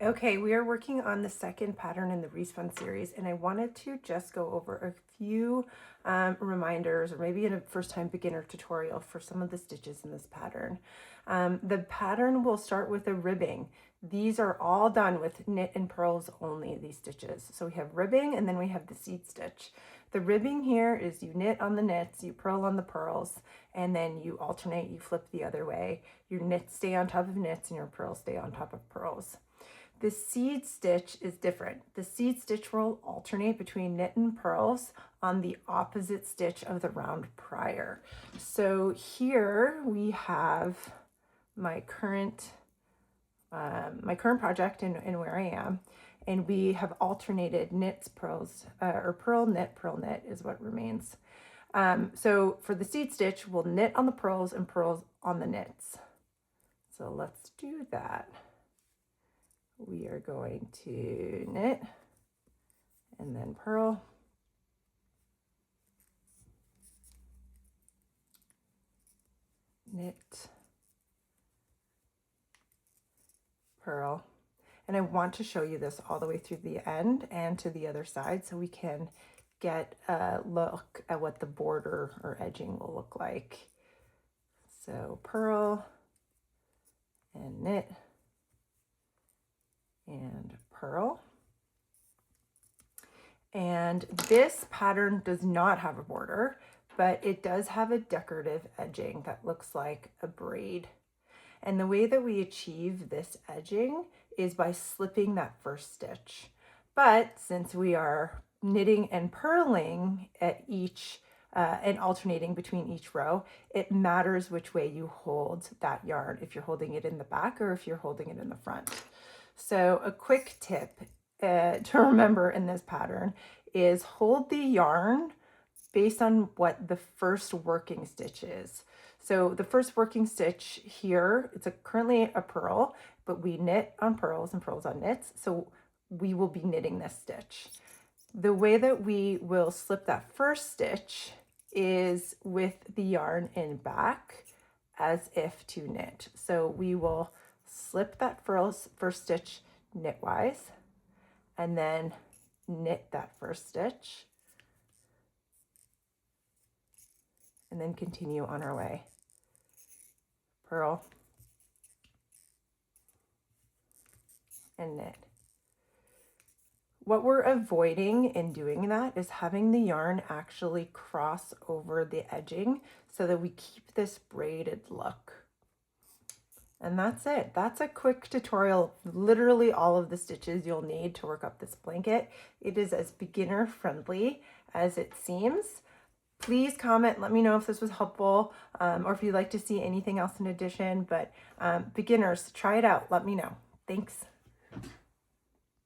Okay, we are working on the second pattern in the Re-Spun series, and I wanted to just go over a few reminders, or maybe in a first-time beginner tutorial for some of the stitches in this pattern. The pattern will start with a ribbing. These are all done with knit and purls only, these stitches. So we have ribbing, and then we have the seed stitch. The ribbing here is you knit on the knits, you purl on the purls, and then you alternate, you flip the other way. Your knits stay on top of knits and your purls stay on top of purls. The seed stitch is different. The seed stitch will alternate between knit and purls on the opposite stitch of the round prior. So here we have my current project and where I am, and we have alternated knits, purls, or purl knit is what remains. So for the seed stitch, we'll knit on the purls and purls on the knits. So let's do that. We are going to knit and then purl. Knit, purl. And I want to show you this all the way through the end and to the other side so we can get a look at what the border or edging will look like. So purl and knit and purl. And this pattern does not have a border, but it does have a decorative edging that looks like a braid. And the way that we achieve this edging is by slipping that first stitch. But since we are knitting and purling at each and alternating between each row, it matters which way you hold that yarn, if you're holding it in the back or if you're holding it in the front. So a quick tip to remember in this pattern is hold the yarn based on what the first working stitch is. So the first working stitch here, it's currently a purl, but we knit on purls and purls on knits. So we will be knitting this stitch. The way that we will slip that first stitch is with the yarn in back as if to knit. So we will slip that first stitch knitwise and then knit that first stitch and then continue on our way. Purl and knit. What we're avoiding in doing that is having the yarn actually cross over the edging so that we keep this braided look. And that's it. That's a quick tutorial. Literally all of the stitches you'll need to work up this blanket. It is as beginner friendly as it seems. Please comment, let me know if this was helpful or if you'd like to see anything else in addition, but beginners, try it out. Let me know. Thanks.